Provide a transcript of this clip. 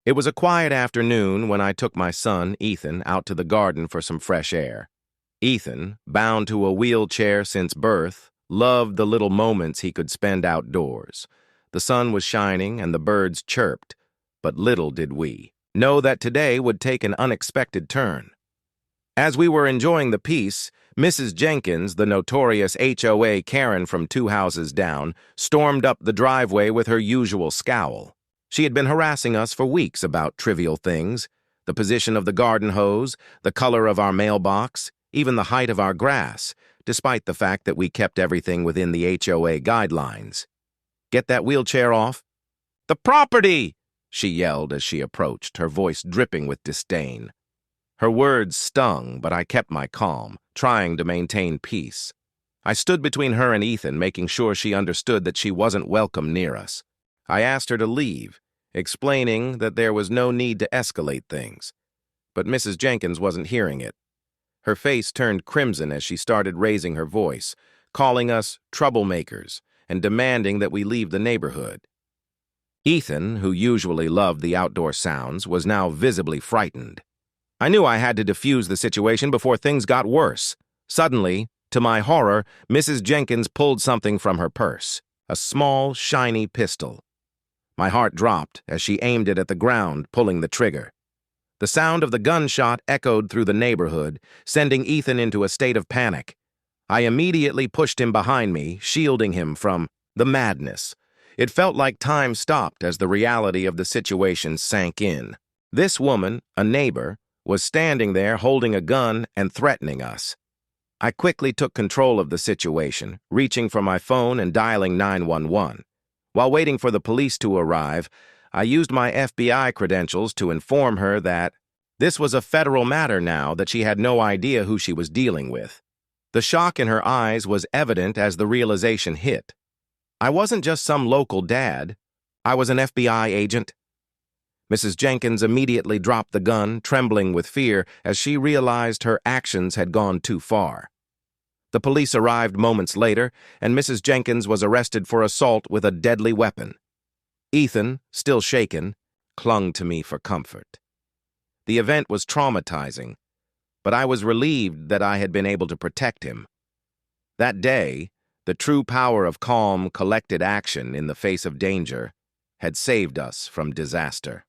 It was a quiet afternoon when I took my son, Ethan, out to the garden for some fresh air. Ethan, bound to a wheelchair since birth, loved the little moments he could spend outdoors. The sun was shining and the birds chirped, but little did we know that today would take an unexpected turn. As we were enjoying the peace, Mrs. Jenkins, the notorious HOA Karen from 2 houses down, stormed up the driveway with her usual scowl. She had been harassing us for weeks about trivial things: the position of the garden hose, the color of our mailbox, even the height of our grass, despite the fact that we kept everything within the HOA guidelines. "Get that wheelchair off." "The property!" she yelled as she approached, her voice dripping with disdain. Her words stung, but I kept my calm, trying to maintain peace. I stood between her and Ethan, making sure she understood that she wasn't welcome near us. I asked her to leave, explaining that there was no need to escalate things. But Mrs. Jenkins wasn't hearing it. Her face turned crimson as she started raising her voice, calling us troublemakers and demanding that we leave the neighborhood. Ethan, who usually loved the outdoor sounds, was now visibly frightened. I knew I had to defuse the situation before things got worse. Suddenly, to my horror, Mrs. Jenkins pulled something from her purse, a small, shiny pistol. My heart dropped as she aimed it at the ground, pulling the trigger. The sound of the gunshot echoed through the neighborhood, sending Ethan into a state of panic. I immediately pushed him behind me, shielding him from the madness. It felt like time stopped as the reality of the situation sank in. This woman, a neighbor, was standing there holding a gun and threatening us. I quickly took control of the situation, reaching for my phone and dialing 911. While waiting for the police to arrive, I used my FBI credentials to inform her that this was a federal matter now, that she had no idea who she was dealing with. The shock in her eyes was evident as the realization hit. I wasn't just some local dad. I was an FBI agent. Mrs. Jenkins immediately dropped the gun, trembling with fear as she realized her actions had gone too far. The police arrived moments later, and Mrs. Jenkins was arrested for assault with a deadly weapon. Ethan, still shaken, clung to me for comfort. The event was traumatizing, but I was relieved that I had been able to protect him. That day, the true power of calm, collected action in the face of danger had saved us from disaster.